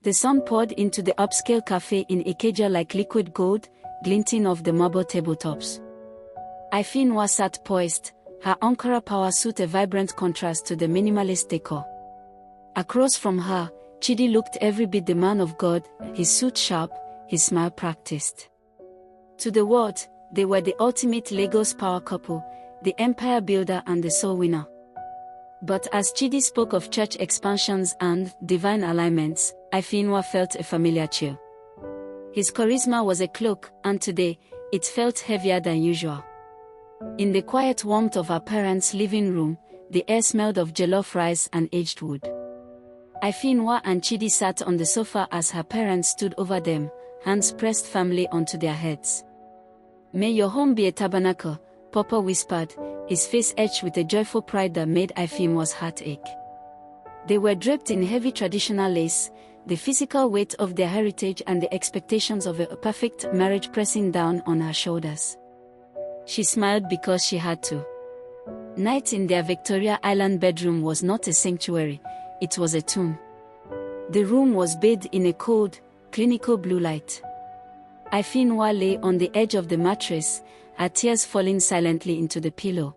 The sun poured into the upscale cafe in Ikeja like liquid gold, glinting off the marble tabletops. Ifinwa sat poised, her Ankara power suit a vibrant contrast to the minimalist decor. Across from her, Chidi looked every bit the man of God, his suit sharp, his smile practiced. To the world, they were the ultimate Lagos power couple, the empire builder and the soul winner. But as Chidi spoke of church expansions and divine alignments, Ifinwa felt a familiar chill. His charisma was a cloak, and today, it felt heavier than usual. In the quiet warmth of her parents' living room, the air smelled of jollof rice and aged wood. Ifinwa and Chidi sat on the sofa as her parents stood over them, hands pressed firmly onto their heads. "May your home be a tabernacle," Papa whispered, his face etched with a joyful pride that made Ifinwa's heart ache. They were draped in heavy traditional lace, the physical weight of their heritage and the expectations of a perfect marriage pressing down on her shoulders. She smiled because she had to. Night in their Victoria Island bedroom was not a sanctuary, it was a tomb. The room was bathed in a cold, clinical blue light. Ifinwa lay on the edge of the mattress, her tears falling silently into the pillow.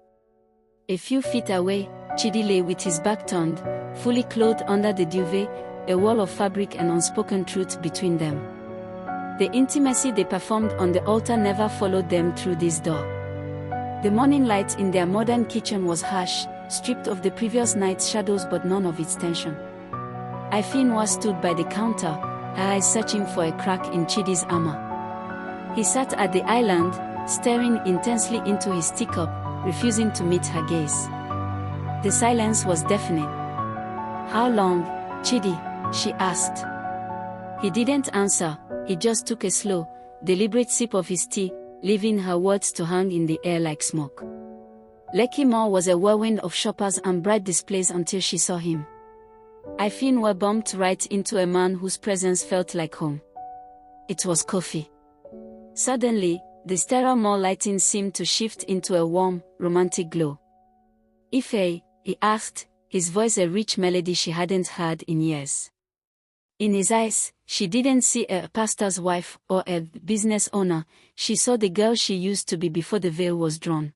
A few feet away, Chidi lay with his back turned, fully clothed under the duvet, a wall of fabric and unspoken truth between them. The intimacy they performed on the altar never followed them through this door. The morning light in their modern kitchen was harsh, stripped of the previous night's shadows but none of its tension. Ifinwa stood by the counter, her eyes searching for a crack in Chidi's armor. He sat at the island, staring intensely into his teacup, refusing to meet her gaze. The silence was deafening. "How long, Chidi?" she asked. He didn't answer, he just took a slow, deliberate sip of his tea, leaving her words to hang in the air like smoke. Lekki Mall was a whirlwind of shoppers and bright displays until she saw him. Ifinwa bumped right into a man whose presence felt like home. It was Kofi. Suddenly, the sterile mall lighting seemed to shift into a warm, romantic glow. "Ife?" he asked, his voice a rich melody she hadn't heard in years. In his eyes, she didn't see a pastor's wife or a business owner, she saw the girl she used to be before the veil was drawn.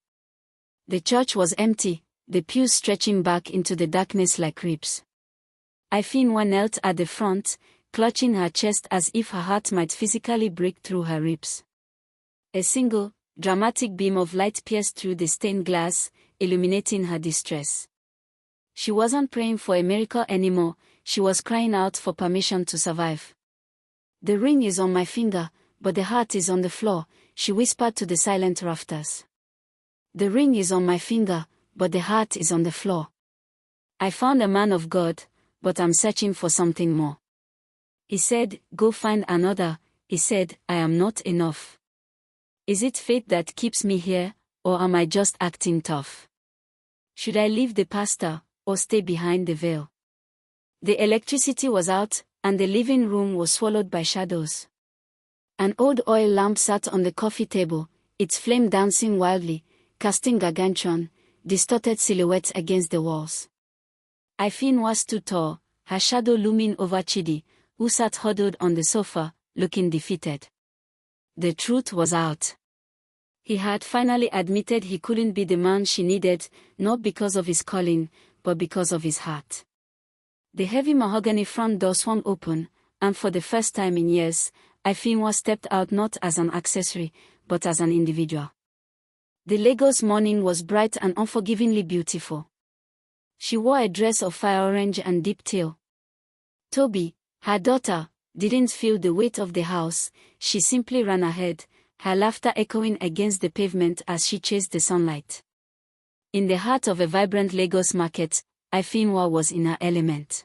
The church was empty, the pews stretching back into the darkness like ribs. Ifinwa knelt at the front, clutching her chest as if her heart might physically break through her ribs. A single, dramatic beam of light pierced through the stained glass, illuminating her distress. She wasn't praying for a miracle anymore, she was crying out for permission to survive. "The ring is on my finger, but the heart is on the floor," she whispered to the silent rafters. "The ring is on my finger, but the heart is on the floor. I found a man of God, but I'm searching for something more." He said, "Go find another," he said, "I am not enough. Is it fate that keeps me here, or am I just acting tough? Should I leave the pastor, or stay behind the veil?" The electricity was out, and the living room was swallowed by shadows. An old oil lamp sat on the coffee table, its flame dancing wildly, casting gargantuan, distorted silhouettes against the walls. Ifinwa stood tall, her shadow looming over Chidi, who sat huddled on the sofa, looking defeated. The truth was out. He had finally admitted he couldn't be the man she needed, not because of his calling, but because of his heart. The heavy mahogany front door swung open, and for the first time in years, Ifinwa stepped out not as an accessory, but as an individual. The Lagos morning was bright and unforgivingly beautiful. She wore a dress of fire orange and deep teal. Toby, her daughter, didn't feel the weight of the house, she simply ran ahead, her laughter echoing against the pavement as she chased the sunlight. In the heart of a vibrant Lagos market, Ifinwa was in her element.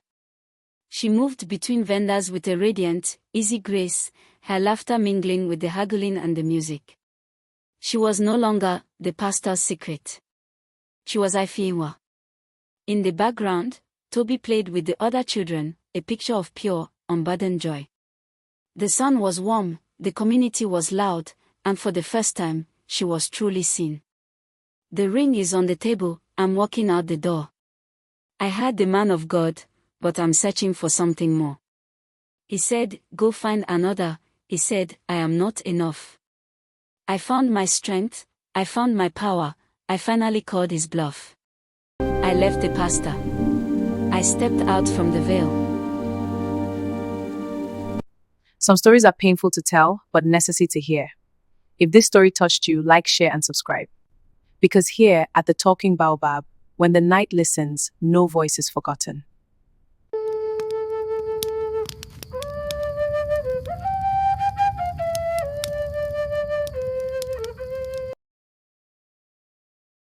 She moved between vendors with a radiant, easy grace, her laughter mingling with the haggling and the music. She was no longer the pastor's secret. She was Ifinwa. In the background, Toby played with the other children, a picture of pure, unburdened joy. The sun was warm, the community was loud, and for the first time, she was truly seen. "The ring is on the table, I'm walking out the door. I had the man of God, but I'm searching for something more." He said, "Go find another." He said, "I am not enough. I found my strength, I found my power." I finally called his bluff. I left the pastor. I stepped out from the veil. Some stories are painful to tell, but necessary to hear. If this story touched you, like, share, and subscribe. Because here at the Talking Baobab, when the night listens, no voice is forgotten.